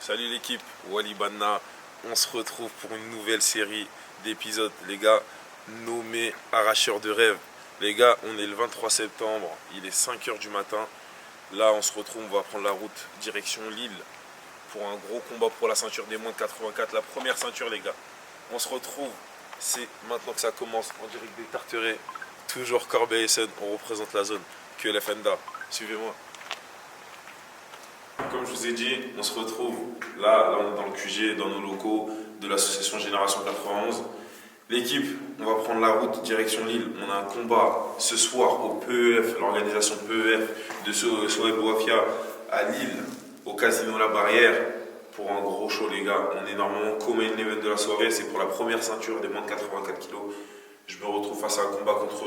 Salut l'équipe, Wally Banna. On se retrouve pour une nouvelle série d'épisodes, les gars, nommé Arracheur de rêve. Les gars, on est le 23 septembre, il est 5h du matin. Là, on se retrouve, on va prendre la route direction Lille pour un gros combat pour la ceinture des moins de 84, la première ceinture, les gars. On se retrouve, c'est maintenant que ça commence, en direct des Tarterets, toujours Corbeil-Essonnes, on représente la zone, QLFNDA. Suivez-moi. Comme je vous ai dit, on se retrouve là on est dans le QG, dans nos locaux de l'association Génération 91. L'équipe, on va prendre la route direction Lille. On a un combat ce soir au PEF, l'organisation PEF de Sohaib Ouafia à Lille, au Casino La Barrière, pour un gros show, les gars. On est normalement comme une event de la soirée, c'est pour la première ceinture des moins de 84 kg. Je me retrouve face à un combat contre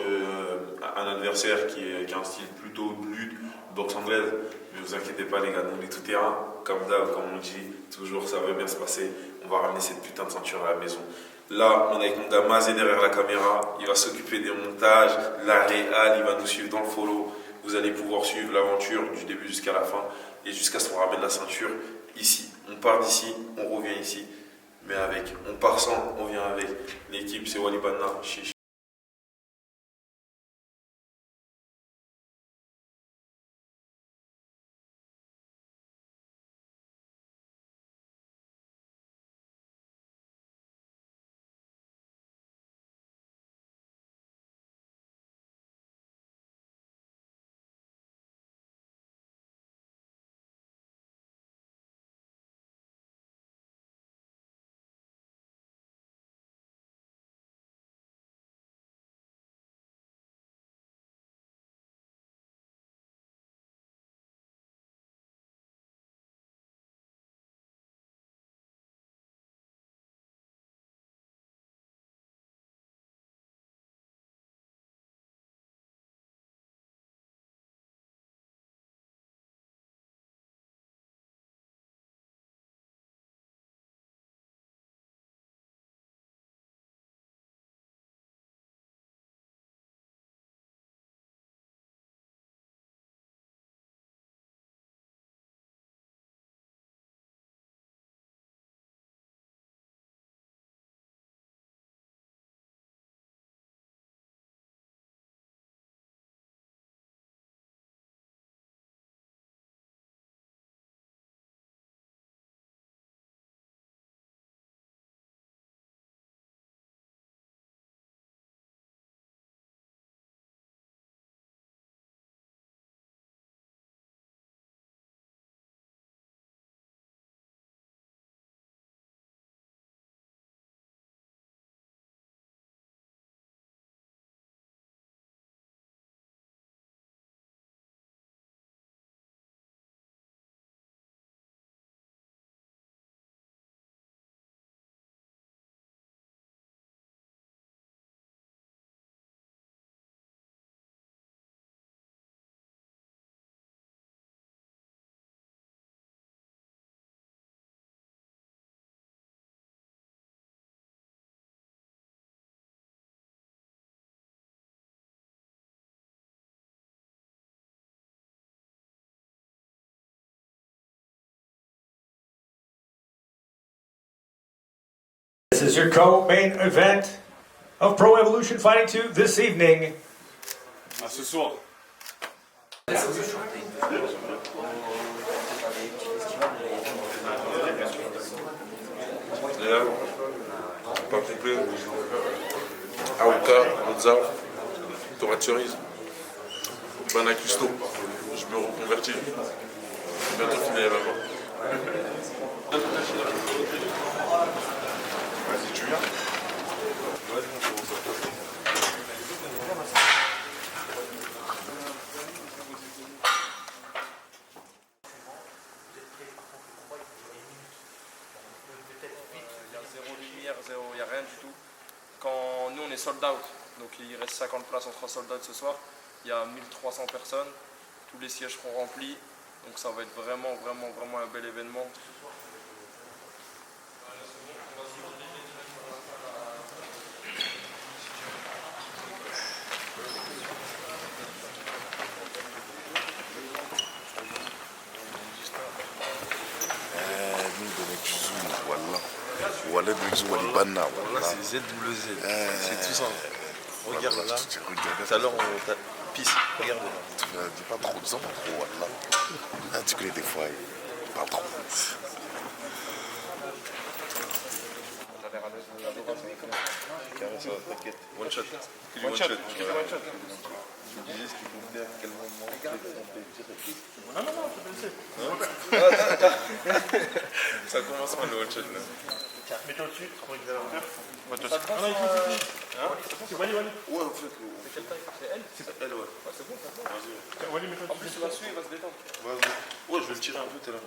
un adversaire qui a un style plutôt lutte, boxe anglaise. Mais vous inquiétez pas, les gars, nous on est tout terrain, comme d'hab, comme on dit, toujours ça va bien se passer. On va ramener cette putain de ceinture à la maison. Là, on est avec mon gars Mazé derrière la caméra, il va s'occuper des montages, la réal, il va nous suivre dans le follow. Vous allez pouvoir suivre l'aventure du début jusqu'à la fin et jusqu'à ce qu'on ramène la ceinture ici. On part d'ici, on revient ici, mais avec. On part sans, on vient avec. L'équipe, c'est Wally Banna, chiche. This is your co-main event of Pro Evolution Fighting 2 this evening. À ce soir. Là, pas complet. Aouka, Mozart, tomate cerise, banane custo. Je me reconvertis. Bientôt fini là-bas. Vas-y, tu viens? Il n'y a rien du tout. Quand nous on est sold out, donc il reste 50 places, on sera sold out ce soir. Il y a 1300 personnes, tous les sièges seront remplis, donc ça va être vraiment un bel événement. Walid Brigzo Walibanna. Là, c'est ZWZ. C'est tout ça. Regarde là. Tout à l'heure, on t'a pisse. Regarde là. Tu ne dis pas trop de sang, trop, Wallah. Tu connais des fois, pas trop. T'inquiète. One shot. One shot. Je me disais ce qu'il faut faire, à quel moment. Ça commence par le one shot là. Mets-toi dessus, je crois qu'il a un peu. Moi-toi. Ah non, il faut. C'est Wally, Wally. Ouais, en fait. C'est quelle taille? C'est elle? C'est elle, ouais. C'est bon, c'est bon. Vas-y. Wally, mets-toi En plus, là-dessus, il va se détendre. Vas-y. Ouais, je vais le tirer un peu, t'es là.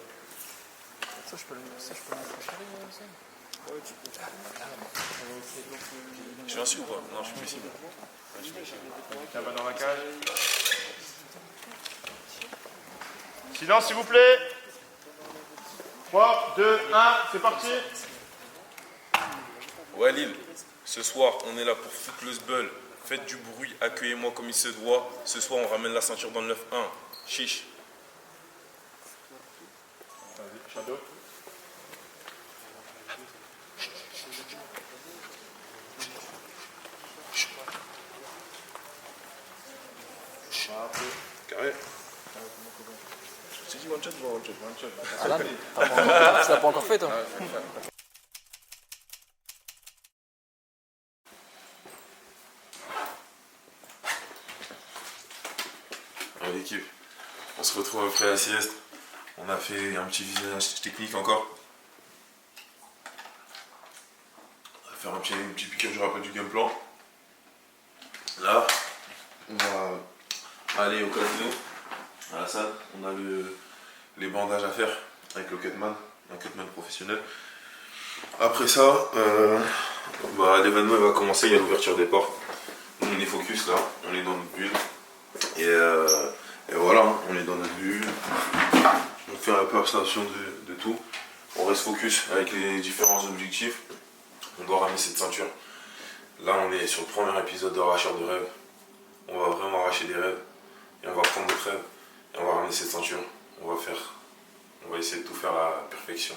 Ça, je peux le mettre ça. Je suis insu ou pas? Non, je suis ici. La main dans la cage. Silence, s'il vous plaît. 3, 2, 1, c'est parti. Ouais, Lille, ce soir, on est là pour Footloose Bull. Faites du bruit, accueillez-moi comme il se doit. Ce soir, on ramène la ceinture dans le 9-1. Chiche. Vas-y, Shadow. Carré. C'est dit one shot ou pas one shot? One shot. Ah là, tu l'as pas encore fait, toi? L'équipe, on se retrouve après la sieste. On a fait un petit visionnage technique encore. On va faire un petit pick-up, je rappelle, du game plan. Là, on va aller au casino, à la salle. On a les bandages à faire avec le cutman, un cutman professionnel. Après ça, l'événement va commencer, il y a l'ouverture des portes. Nous, on est focus là, on est dans notre bulle. Et voilà, hein, on est dans notre bulle. On fait un peu abstraction de tout. On reste focus avec les différents objectifs. On doit ramener cette ceinture. Là, on est sur le premier épisode de Arracheur de rêves. On va vraiment arracher des rêves. Et on va prendre notre rêve. Et on va ramener cette ceinture. On va essayer de tout faire à la perfection.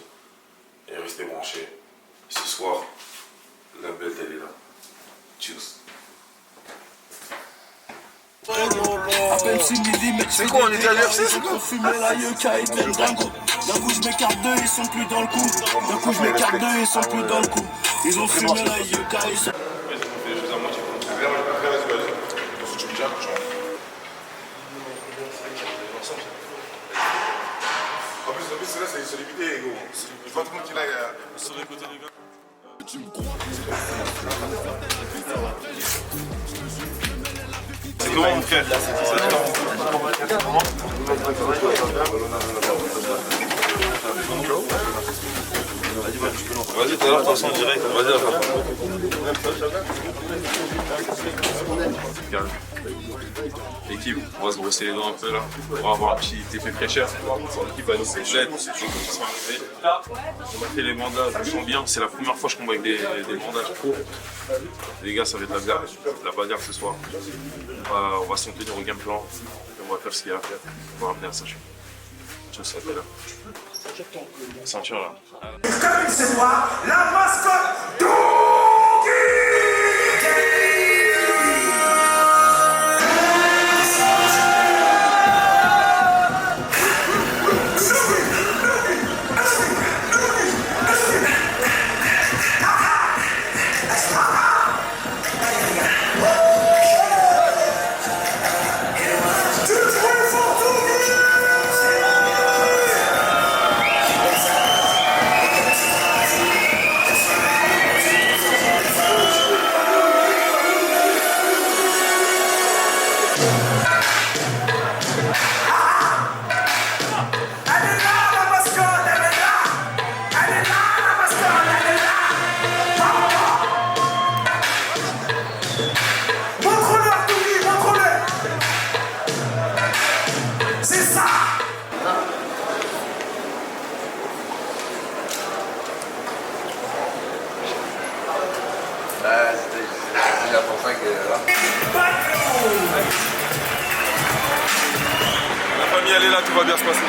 Et rester branché. Ce soir, la belle, elle est là. Cheers. C'est quoi, on est déjà à l'UFC, c'est quoi? Fumer la yucca et belle dingo. D'un coup je m'écarte d'eux, ils sont plus dans le coup. D'un coup je m'écarte d'eux, ils sont plus dans le coup. Ils ont fumé la yucca, ils sont... En plus, là, c'est limité, gros. Je vois tout le monde qui l'a. Sur les côtés, les gars. C'est comment mon frère? Vas-y, tout à l'heure, t'en direct. Vas-y, la l'équipe, on va se brosser les dents un peu là. On va avoir un petit effet fraîcheur. L'équipe va nous c'est chouette, c'est chaud quand ils sont arrivés. On a fait les bandages, je sens bien. C'est la première fois que je combat avec des bandages pro. Les gars, ça va être la bagarre ce soir. On va s'en tenir au game plan. On va faire ce qu'il y a à faire. On va ramener la ceinture. Ciao, ça va être là. La ceinture là. C'est moi, la mascotte La famille elle est là, tout va bien se passer.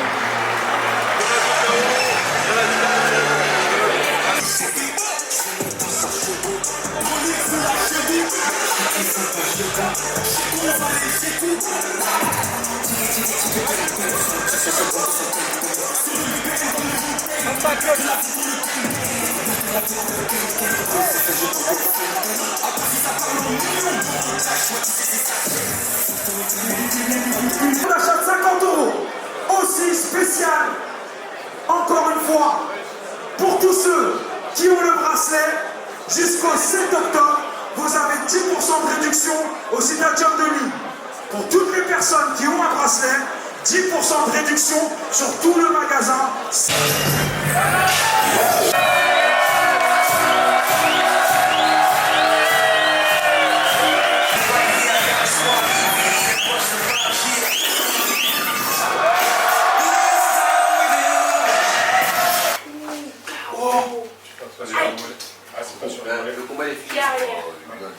On achète 50 €, aussi spécial, encore une fois, pour tous ceux qui ont le bracelet, jusqu'au 7 octobre, vous avez 10% de réduction au Stadium de Lille. Pour toutes les personnes qui ont un bracelet, 10% de réduction sur tout le magasin. Le combat est fini.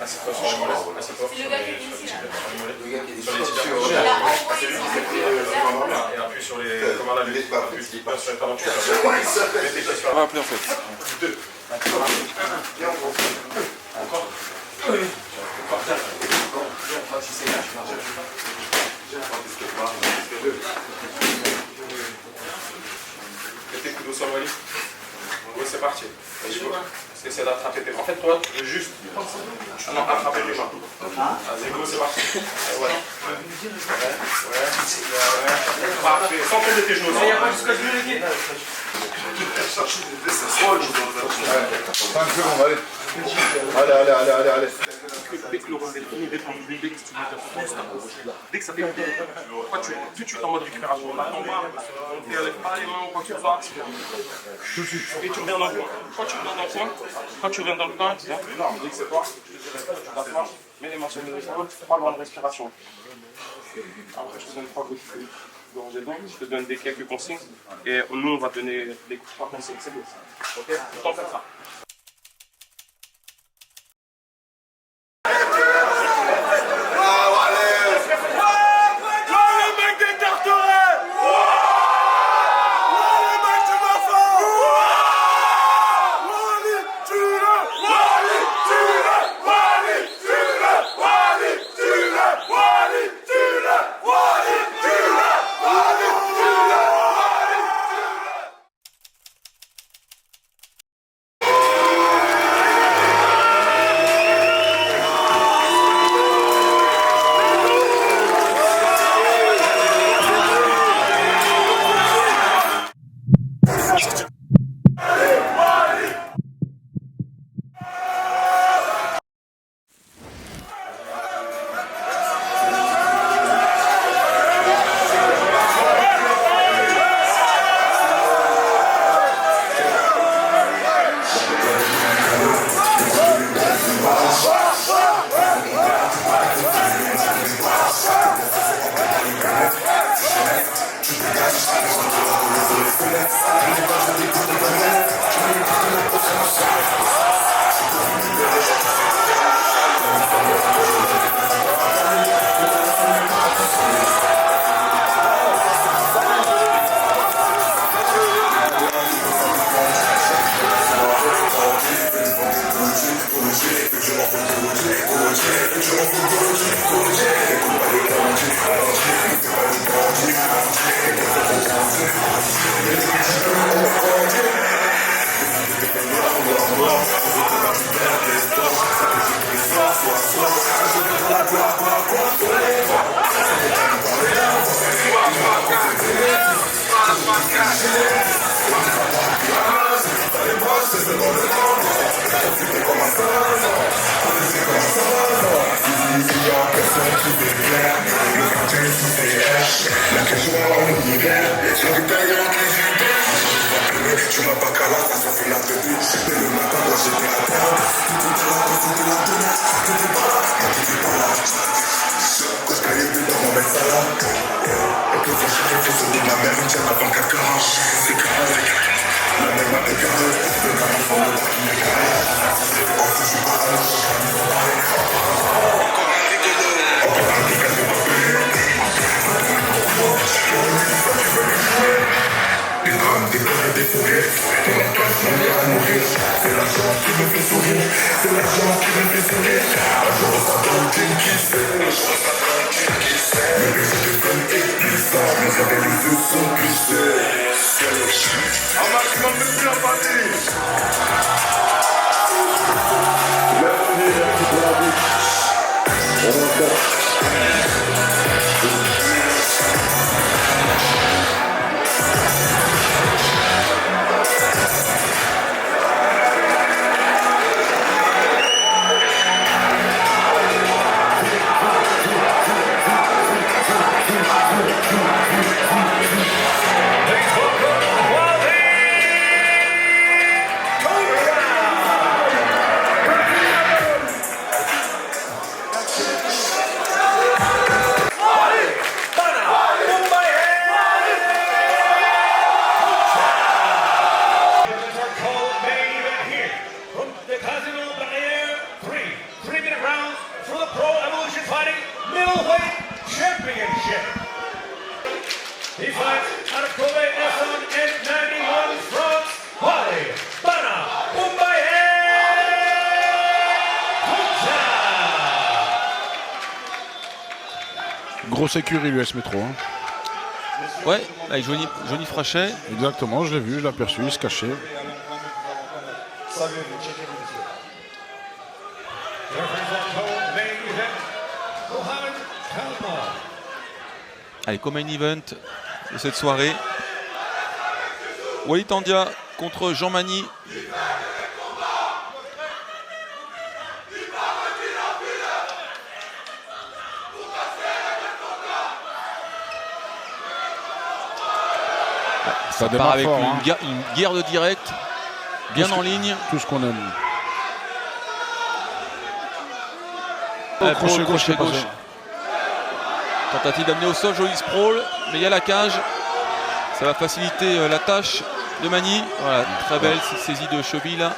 C'est le gars qui est ici là. Le gars qui est Il a envoyé son Et appuie sur les. Comment la lutte. Appuie sur les talons. On va appeler en fait. Encore. Mettez le couteau sur le Wally. Oui, c'est parti. Essaye d'attraper tes mains. En fait, toi, juste. Ah non, attraper tes mains. Vas-y, go, c'est parti. Ouais. Parfait. Sans tomber tes genoux. Il n'y a pas jusqu'à genoux, les pieds. Allez. Dès que le relevé est fini, réponds-lui, dès que tu dès que ça fait quoi, tu es tout de suite en mode récupération. On attend pas, on ne lève pas les mains ou quoi que ce soit. Tout de suite. Et tu reviens dans le coin. Quand tu reviens dans le coin, viens. Non, dès que c'est toi, tu t'assois, mets les mains sur les épaules, 3 grandes respirations. Après, je te donne 3 gorgées d'eau, je te donne quelques consignes. Et nous, on va te donner les 3 consignes. C'est bon. Ok? Tout en fait ça. Des drames, des peurs et des fourrés. Ton entourage, on ira mourir. Un maximum de plus en partie. He fights out of Kobe Essen N91 France, Wally Bana Umbaye Grosse écurie l'US Métro. Hein. Ouais, avec Johnny Frachet. Exactement, je l'ai vu, je l'ai aperçu, il se cachait. Allez, comme main event de cette soirée, Walid Tandia contre Jean Magny. Ça part démarre avec fort, une guerre de direct, bien en ligne. Tout ce qu'on aime. Crochet gauche. Tentative d'amener au sol, joli sprawl, mais il y a la cage. Ça va faciliter la tâche de Magny. Voilà, très belle saisie de cheville là,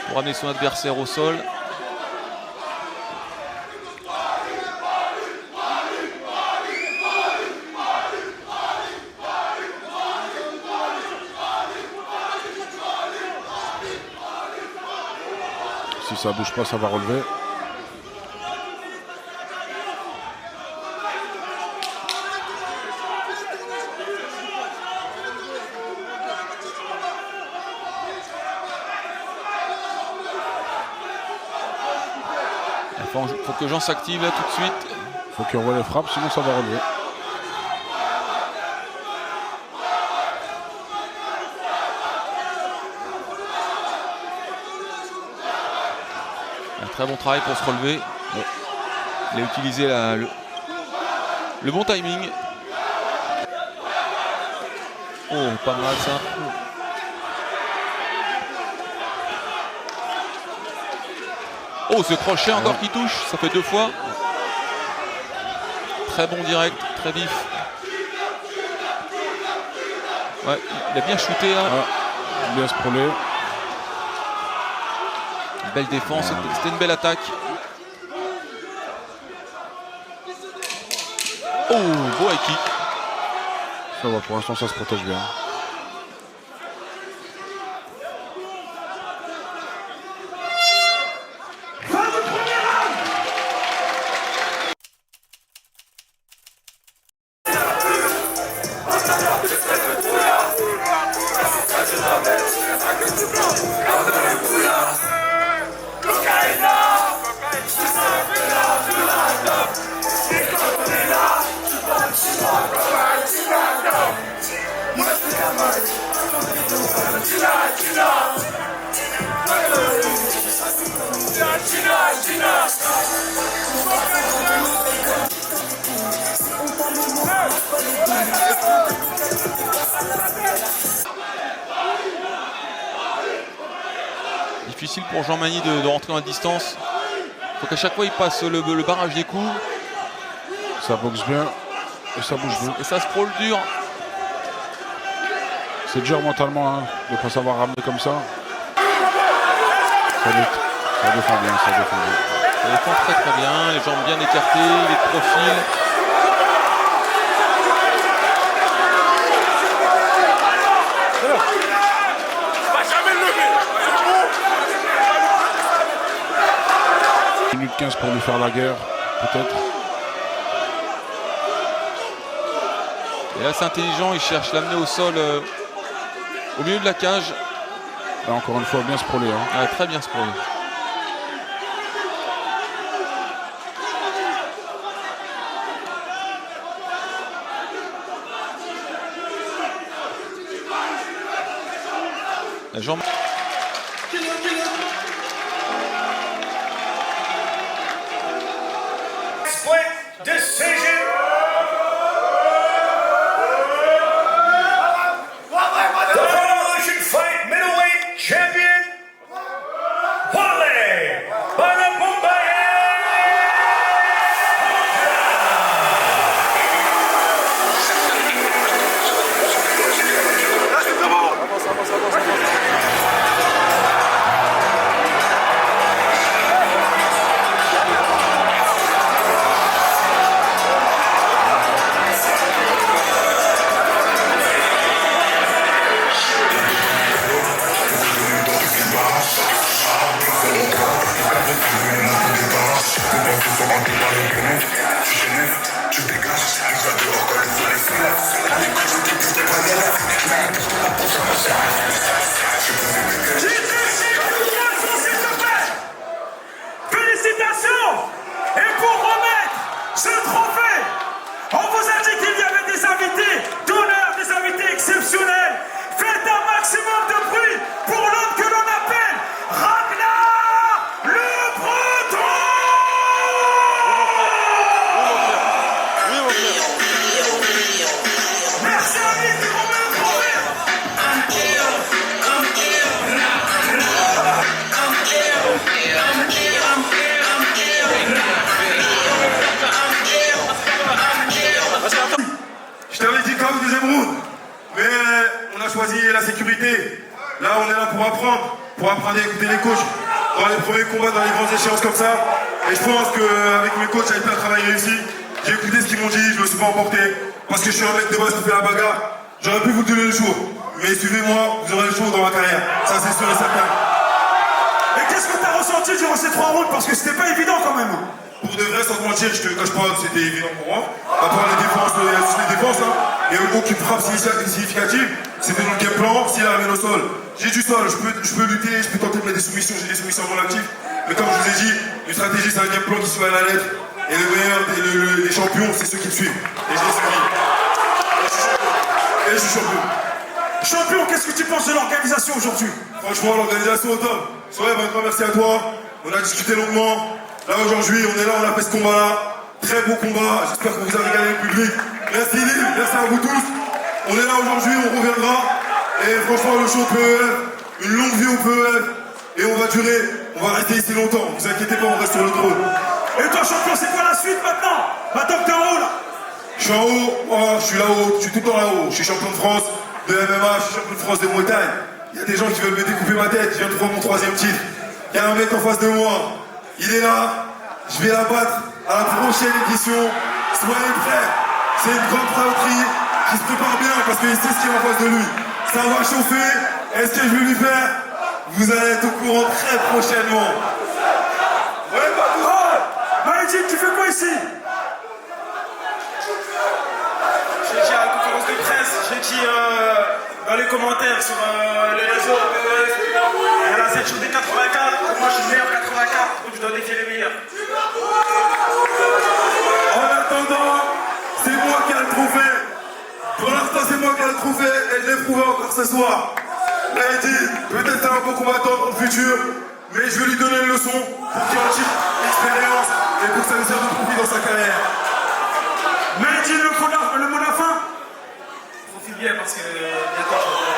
pour amener son adversaire au sol. Si ça bouge pas, ça va relever. Il faut que Jean s'active là tout de suite. Il faut qu'il envoie les frappes, sinon ça va relever. Un très bon travail pour se relever. Ouais. Il a utilisé le bon timing. Oh, pas mal ça. Oh, ce crochet encore qui touche, ça fait 2 fois. Très bon direct, très vif. Ouais, il a bien shooté là. Bien sprolé. Belle défense, c'était une belle attaque. Oh, beau high kick. Ça va, pour l'instant ça se protège bien. Difficile pour Jean Magny de rentrer en distance. Il faut qu'à chaque fois il passe le barrage des coups. Ça boxe bien et ça bouge bien. Et ça se prôle dur. C'est dur mentalement hein, de ne pas savoir ramener comme ça. Ça défend bien, ça défend bien. Ça défend très très bien, les jambes bien écartées, les profils. Minute 15 pour lui faire la guerre. peut-être. Et là c'est intelligent, il cherche l'amener au sol au milieu de la cage. Là encore une fois bien sprawlé. Hein. Ah, très bien sprawlé. Jean Split decision. The Revolution Fight middleweight champion, Wale Banapumbaya. Félicitations! Et pour remettre ce trophée, on vous a dit qu'il y avait des invités d'honneur, des invités exceptionnels. Faites un maximum de bruit pour l'homme que l'on appelle Ragnar le Breton! Merci amis de remettre le trophée! Je t'avais dit KO deuxième round, mais on a choisi la sécurité. Là, on est là pour apprendre à écouter les coachs dans les premiers combats, dans les grandes échéances comme ça. Et je pense qu'avec mes coachs, j'avais fait un travail réussi. J'ai écouté ce qu'ils m'ont dit, je me suis pas emporté. Parce que je suis un mec de base qui fait la bagarre. J'aurais pu vous donner le jour, mais suivez-moi, vous aurez le jour dans ma carrière. Ça, c'est sûr et certain. Et qu'est-ce que tu as ressenti durant ces 3 rounds? Parce que c'était pas évident quand même. Pour de vrai, sans te mentir, je te cache pas que c'était évident pour moi. À part les défenses, hein. Il n'y a aucune frappe significative. C'était dans le game plan, s'il ramène au sol. J'ai du sol, je peux lutter, je peux tenter de mettre des soumissions, j'ai des soumissions dans l'actif. Mais comme je vous ai dit, une stratégie, c'est un game plan qui se fait à la lettre. Et le meilleur, les champions, c'est ceux qui me suivent. Et je les suis. Et je suis champion. Champion, qu'est-ce que tu penses de l'organisation aujourd'hui? Franchement, l'organisation au top. Soirée, un grand merci à toi. On a discuté longuement. Là, aujourd'hui, on est là, on a fait ce combat-là. Très beau combat. J'espère que vous avez gagné le public. Merci Lille, merci à vous tous. On est là aujourd'hui, on reviendra. Et franchement, le show PEF, une longue vie au PEF. Et on va durer, on va rester ici longtemps. Ne vous inquiétez pas, on reste sur le trône. Et toi, champion, c'est quoi la suite maintenant? Maintenant que t'es en haut, là? Je suis en haut, moi, je suis là-haut, je suis tout le temps là-haut. Je suis champion de France de MMA, je suis champion de France de Muay Thai. Il y a des gens qui veulent me découper ma tête, je viens de prendre mon 3e titre. Il y a un mec en face de moi, il est là, je vais l'abattre à la prochaine édition. Soyez prêts, c'est une grande praterie qui se prépare bien parce qu'il sait ce qu'il y a en face de lui. Ça va chauffer, est-ce que je vais lui faire? Vous allez être au courant très prochainement. Ouais, pas tout. Oh, Maïdji, tu fais quoi ici? J'ai dit à la conférence de presse, j'ai dit dans les commentaires sur les réseaux, il y a la 7 des 84, moi je suis le meilleur 84, donc je dois défier les meilleurs. En attendant, c'est moi qui ai le trophée. Pour l'instant, c'est moi qui ai le trophée et je l'ai prouvé encore ce soir. Là, il dit, peut-être c'est un bon combattant dans le futur, mais je vais lui donner une leçon pour qu'il en tire expérience et pour que ça lui serve de profit dans sa carrière. Maïdji, le mot de la fin? Profite bien parce que bientôt je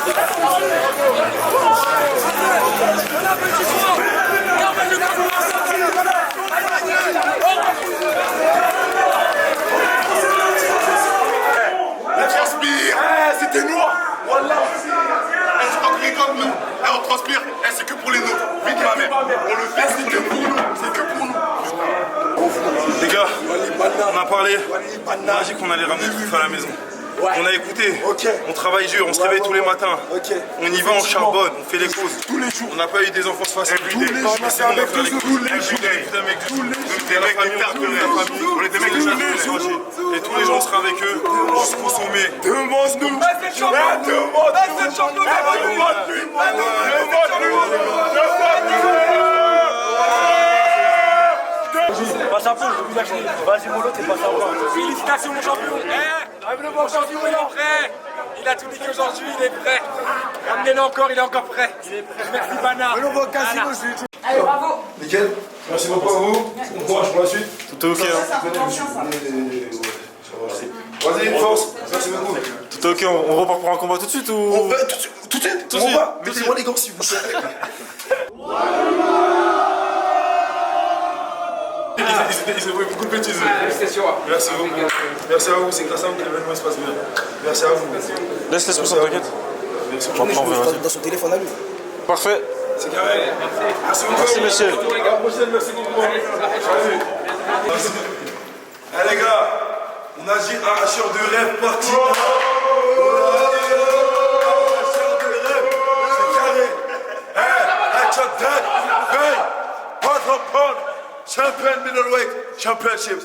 Let's go. transpire. Eh, c'est que pour les nôtres. Vite ma mère. On le fait, c'est que pour nous. C'est que pour nous. Les gars, on a parlé. On a dit qu'on allait ramener le kiff à la maison. On a écouté, on travaille dur, on se réveille tous les matins. On y va, on charbonne, on fait les causes. Tous les jours. On n'a pas eu des enfances faciles. Tous les jours. C'est avec tous les jours. Tous les jours. Des mecs de père de la famille. On est des mecs de famille. Et tous les jours on sera avec eux jusqu'au sommet. Demande-nous. Cette chambre. Passe un peu, vas-y Molo, t'es pas sympa. Félicitations mon champion. Mon champion il est prêt. Il a tout dit qu'aujourd'hui il est prêt. Ramenez-le encore, il est encore prêt. Merci Bana. Allez, bravo. Nickel. Merci beaucoup à vous. Bon courage pour la suite. Tout est ok. Vas-y, force. Merci beaucoup. Tout est ok, on repart pour un combat tout de suite ou... On va tout de suite. On va. Mettez-moi les gants si vous savez. Ils ont beaucoup de bêtises. Merci beaucoup. Merci à vous, c'est grâce à vous que l'événement se passe bien. Merci à vous. Laisse-les pour ça, t'inquiète. Dans son téléphone à lui. Parfait. C'est carré. Merci beaucoup. Merci monsieur. À la prochaine, merci beaucoup. Allez les gars, on a dit arracheur de rêve parti. Arracheur de rêve, c'est carré. Headshot dead, bang, pound for pound. Champion Middleweight Championship.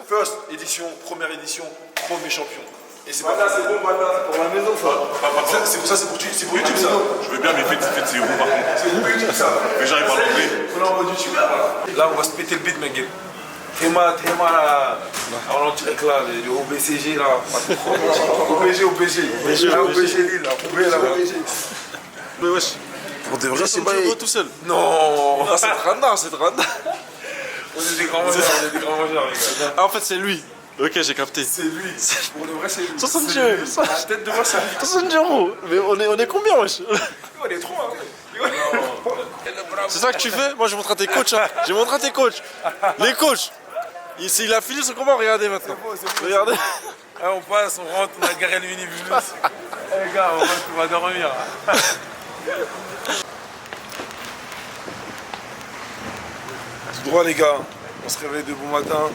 First édition, première édition, premier champion. Et c'est pas ça, c'est bon, c'est pour la maison ça. C'est pour ça, c'est pour YouTube ça. Je veux bien, mais faites c'est où par contre. C'est pour YouTube ça. Mais j'arrive à l'enlever. On est en mode YouTube là. On va se péter le beat, mec. Théma là. Alors on dirait que là, le OBCG là. OPG. Là, OPG Lille, là. OPG. Mais wesh. Pour de vrai, c'est pas. tout seul. Non. Ah, c'est Tranda, c'est Tranda. On est des grands mangeurs, les gars. Ah, en fait, c'est lui. Ok, j'ai capté. C'est lui. Pour de vrai, c'est lui. 60 euros. La tête de moi, c'est lui. 60 euros. Mais on est combien, wesh? On est trop, hein. C'est ça que tu fais? Moi, je montre à tes coachs. Hein. Je montre à tes coachs. Les coachs. Il a fini son combat, regardez maintenant. Regardez. On passe, on rentre, on a garé le minibus. Les gars, on va dormir. Tout droit les gars, on se réveille de bon matin,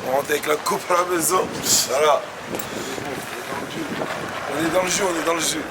on rentre avec la coupe à la maison, voilà. On est dans le jus, on est dans le jus.